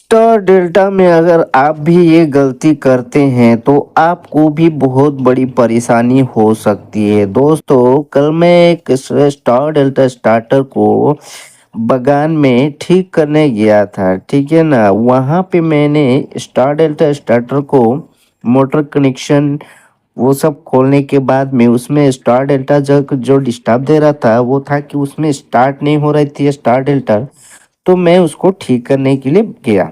Star delta में अगर आप भी ये गलती करते हैं तो आपको भी बहुत बड़ी परेशानी हो सकती है। दोस्तों, कल मैं एक स्टार डेल्टा स्टार्टर को बगान में ठीक करने गया था, ठीक है ना। वहाँ पे मैंने स्टार डेल्टा स्टार्टर को मोटर कनेक्शन वो सब खोलने के बाद में उसमें स्टार डेल्टा जो जो डिस्टर्ब दे रहा था वो था कि उसमें स्टार्ट नहीं हो रही थी स्टार डेल्टा। तो मैं उसको ठीक करने के लिए गया।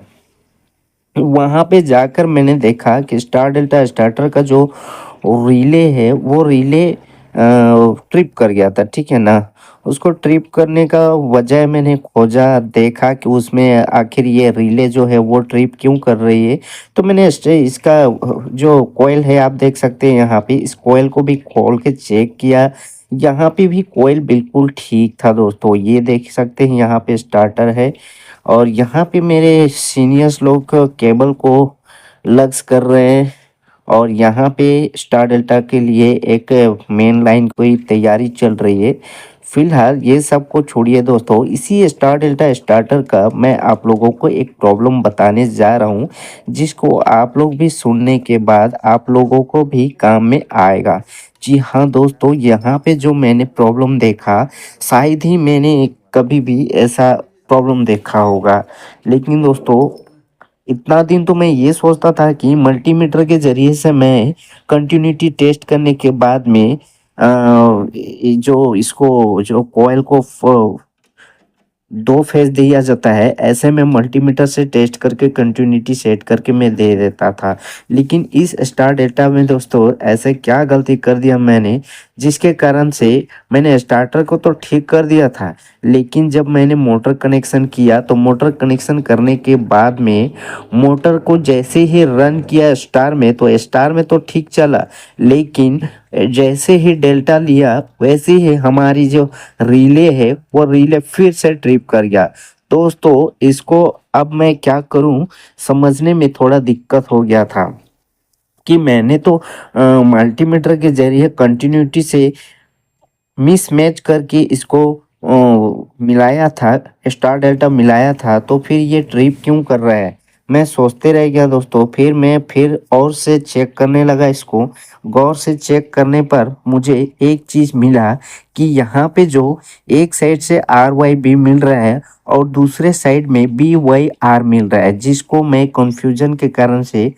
वहाँ पे जाकर मैंने देखा कि स्टार डेल्टा स्टार्टर का जो रिले है वो रिले ट्रिप कर गया था, ठीक है ना। उसको ट्रिप करने का वजह मैंने खोजा, देखा कि उसमें आखिर ये रिले जो है वो ट्रिप क्यों कर रही है। तो मैंने इसका जो कोयल है आप देख सकते हैं यहाँ पे, इस कोयल को भी खोल के चेक किया। यहाँ पे भी कोयल बिल्कुल ठीक था दोस्तों, ये देख सकते हैं यहाँ पे स्टार्टर है। और यहाँ पे मेरे सीनियर्स लोग केबल को लग्स कर रहे हैं। और यहाँ पे स्टार डेल्टा के लिए एक मेन लाइन की तैयारी चल रही है। फिलहाल ये सब को छोड़िए दोस्तों, इसी स्टार डेल्टा स्टार्टर का मैं आप लोगों को एक प्रॉब्लम बताने जा रहा हूँ, जिसको आप लोग भी सुनने के बाद आप लोगों को भी काम में आएगा। जी हाँ दोस्तों, यहाँ पे जो मैंने प्रॉब्लम देखा, शायद ही मैंने कभी भी ऐसा प्रॉब्लम देखा होगा। लेकिन दोस्तों, इतना दिन तो मैं ये सोचता था कि मल्टीमीटर के ज़रिए से मैं कंटिन्यूटी टेस्ट करने के बाद में जो इसको जो कोयल को 2 फेज़ दिया जाता है, ऐसे में मल्टीमीटर से टेस्ट करके कंटिन्यूटी सेट करके मैं दे देता था। लेकिन इस स्टार डेल्टा में दोस्तों ऐसे क्या गलती कर दिया मैंने, जिसके कारण से मैंने स्टार्टर को तो ठीक कर दिया था, लेकिन जब मैंने मोटर कनेक्शन किया तो मोटर कनेक्शन करने के बाद में मोटर को जैसे ही रन किया स्टार में, तो स्टार में तो ठीक चला, लेकिन जैसे ही डेल्टा लिया वैसे ही हमारी जो रिले है वो रिले फिर से ट्रिप कर गया। दोस्तों, इसको अब मैं क्या करूं समझने में थोड़ा दिक्कत हो गया था कि मैंने तो मल्टीमीटर के जरिए कंटिन्यूटी से मिसमैच करके इसको मिलाया था, स्टार डेल्टा मिलाया था, तो फिर ये ट्रिप क्यों कर रहा है मैं सोचते रह गया दोस्तों। फिर मैं फिर और से चेक करने लगा इसको। गौर से चेक करने पर मुझे एक चीज़ मिला कि यहाँ पे जो एक साइड से आर वाई बी मिल रहा है और दूसरे साइड में बी वाई आर मिल रहा है, जिसको मैं कंफ्यूजन के कारण से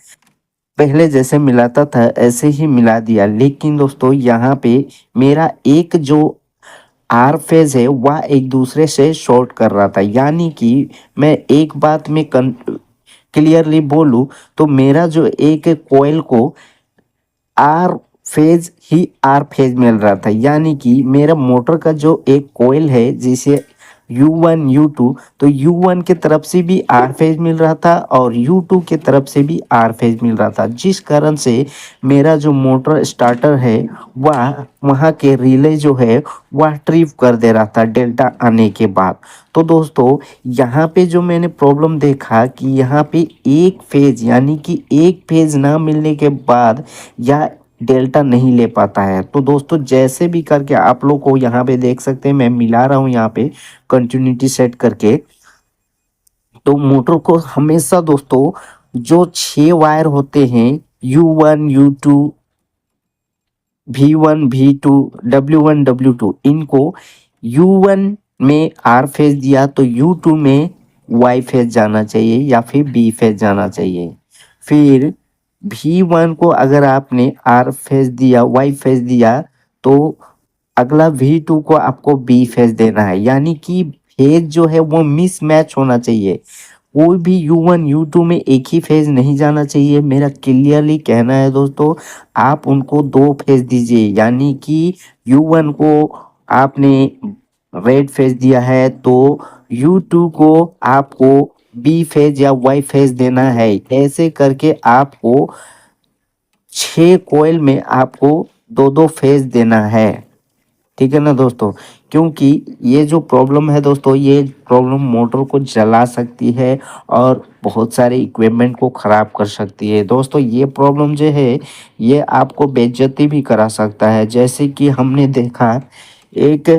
पहले जैसे मिलाता था ऐसे ही मिला दिया। लेकिन दोस्तों, यहाँ पे मेरा एक जो आर फेज है वह एक दूसरे से शॉर्ट कर रहा था, यानी कि मैं एक बात में क्लियरली बोलूँ तो मेरा जो एक कोयल को आर फेज ही आर फेज मिल रहा था, यानी कि मेरा मोटर का जो एक कोयल है जिसे U1 U2, तो U1 के तरफ से भी आर फेज मिल रहा था और U2 के तरफ से भी आर फेज मिल रहा था, जिस कारण से मेरा जो मोटर स्टार्टर है वह वहाँ के रिले जो है वह ट्रिप कर दे रहा था डेल्टा आने के बाद। तो दोस्तों, यहाँ पे जो मैंने प्रॉब्लम देखा कि यहाँ पे एक फेज यानी कि एक फेज ना मिलने के बाद या डेल्टा नहीं ले पाता है। तो दोस्तों, जैसे भी करके आप लोग को यहाँ पे देख सकते हैं मैं मिला रहा हूँ यहाँ पे कंटिन्यूटी सेट करके। तो मोटर को हमेशा दोस्तों जो 6 वायर होते हैं U1 U2 V1 V2 W1 W2, इनको U1 में आर फेज दिया तो U2 में वाई फेज जाना चाहिए या फिर बी फेज जाना चाहिए। फिर V1 को अगर आपने आर फेज दिया वाई फेज दिया तो अगला V2 को आपको बी फेज देना है, यानी कि फेज जो है वो मिसमैच होना चाहिए। कोई भी U1 U2 में एक ही फेज नहीं जाना चाहिए, मेरा क्लियरली कहना है दोस्तों। आप उनको 2 फेज दीजिए, यानी कि U1 को आपने रेड फेज दिया है तो U2 को आपको बी फेज या वाई फेज देना है। ऐसे करके आपको 6 कोयल में आपको 2 फेज देना है, ठीक है ना दोस्तों। क्योंकि ये जो प्रॉब्लम है दोस्तों, ये प्रॉब्लम मोटर को जला सकती है और बहुत सारे इक्विपमेंट को ख़राब कर सकती है दोस्तों। ये प्रॉब्लम जो है ये आपको बेइज्जती भी करा सकता है, जैसे कि हमने देखा एक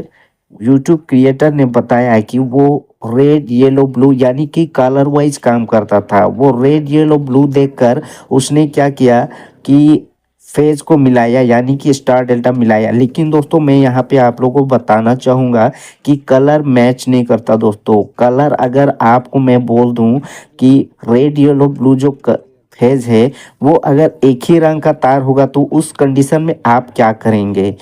यूट्यूब क्रिएटर ने बताया कि वो रेड येलो ब्लू यानी कि कलर वाइज काम करता था। वो रेड येलो ब्लू देखकर उसने क्या किया कि फेज को मिलाया यानी कि स्टार डेल्टा मिलाया। लेकिन दोस्तों मैं यहाँ पे आप लोगों को बताना चाहूँगा कि कलर मैच नहीं करता दोस्तों। कलर अगर आपको मैं बोल दूँ कि रेड येलो ब्लू जो फेज है वो अगर एक ही रंग का तार होगा तो उस कंडीशन में आप क्या करेंगे।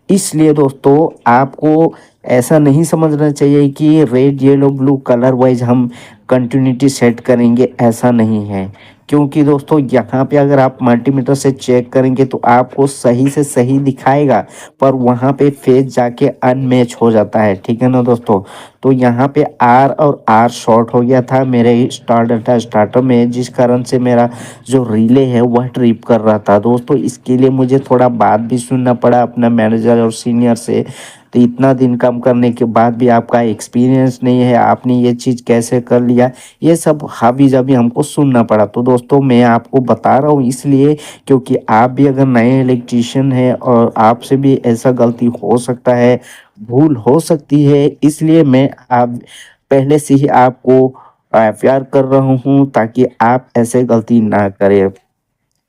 इसलिए दोस्तों आपको ऐसा नहीं समझना चाहिए कि red yellow blue colour wise हम कंटिन्यूटी सेट करेंगे, ऐसा नहीं है। क्योंकि दोस्तों यहाँ पे अगर आप मल्टीमीटर से चेक करेंगे तो आपको सही से सही दिखाएगा, पर वहाँ पे फेज जाके अनमैच हो जाता है, ठीक है ना दोस्तों। तो यहाँ पे आर और आर शॉर्ट हो गया था मेरे स्टार डाटा स्टार्टर में, जिस कारण से मेरा जो रिले है वह ट्रिप कर रहा था दोस्तों। इसके लिए मुझे थोड़ा बात भी सुनना पड़ा अपना मैनेजर और सीनियर से। तो इतना दिन काम करने के बाद भी आपका एक्सपीरियंस नहीं है, आपने ये चीज़ कैसे कर लिया, ये सब हावी जाबी हमको सुनना पड़ा। तो दोस्तों मैं आपको बता रहा हूँ इसलिए क्योंकि आप भी अगर नए इलेक्ट्रिशियन हैं और आपसे भी ऐसा गलती हो सकता है, भूल हो सकती है, इसलिए मैं आप पहले से ही आपको प्यार कर रहा हूँ ताकि आप ऐसे गलती ना करें।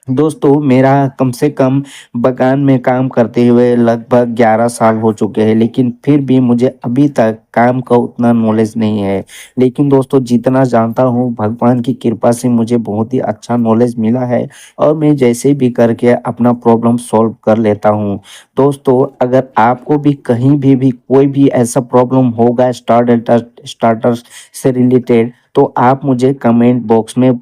दोस्तों मेरा कम से कम बगान में काम करते हुए लगभग 11 साल हो चुके हैं, लेकिन फिर भी मुझे अभी तक काम का उतना नॉलेज नहीं है। लेकिन दोस्तों जितना जानता हूँ भगवान की कृपा से मुझे बहुत ही अच्छा नॉलेज मिला है और मैं जैसे भी करके अपना प्रॉब्लम सॉल्व कर लेता हूँ। दोस्तों अगर आपको भी कहीं भी कोई भी ऐसा प्रॉब्लम होगा स्टार डेल्टा स्टार्टर से रिलेटेड, तो आप मुझे कमेंट बॉक्स में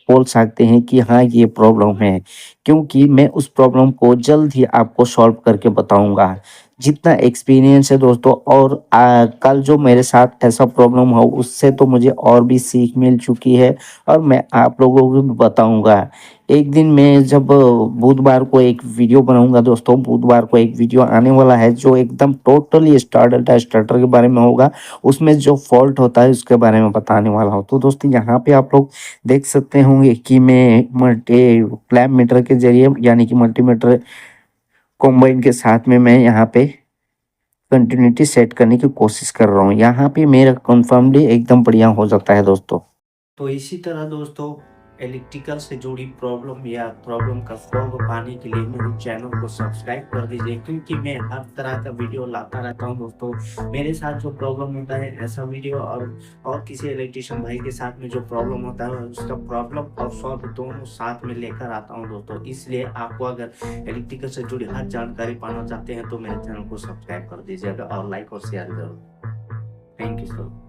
बोल सकते हैं कि हाँ ये प्रॉब्लम है, क्योंकि मैं उस प्रॉब्लम को जल्द ही आपको सॉल्व करके बताऊंगा जितना एक्सपीरियंस है दोस्तों। और कल जो मेरे साथ ऐसा प्रॉब्लम हो उससे तो मुझे और भी सीख मिल चुकी है और मैं आप लोगों को भी बताऊंगा। एक दिन मैं जब बुधवार को एक वीडियो बनाऊंगा दोस्तों, बुधवार को एक वीडियो आने वाला है जो एकदम टोटली स्टार डेल्टा स्टार्टर के बारे में होगा। उसमें जो फॉल्ट होता है उसके बारे में बताने वाला हूँ। तो दोस्तों यहाँ पे आप लोग देख सकते होंगे कि मैं मल्टी क्लैम्प मीटर के जरिए यानी कि मल्टीमीटर कॉम्बाइन के साथ में मैं यहाँ पे कंटिन्यूटी सेट करने की कोशिश कर रहा हूँ। यहाँ पे मेरा कंफर्मली एकदम बढ़िया हो जाता है दोस्तों। तो इसी तरह दोस्तों इलेक्ट्रिकल से जुड़ी प्रॉब्लम या प्रॉब्लम का सॉल्व पाने के लिए मेरे चैनल को सब्सक्राइब कर दीजिए, क्योंकि मैं हर तरह का वीडियो लाता रहता हूं दोस्तों। मेरे साथ जो प्रॉब्लम होता है ऐसा वीडियो और किसी इलेक्ट्रिशियन भाई के साथ में जो प्रॉब्लम होता है उसका प्रॉब्लम और सॉल्व दोनों साथ में लेकर आता हूं दोस्तों। इसलिए आपको अगर इलेक्ट्रिकल से जुड़ी हर जानकारी पाना चाहते हैं तो मेरे चैनल को सब्सक्राइब कर दीजिएगा और लाइक और शेयर जरूर। Thank you sir.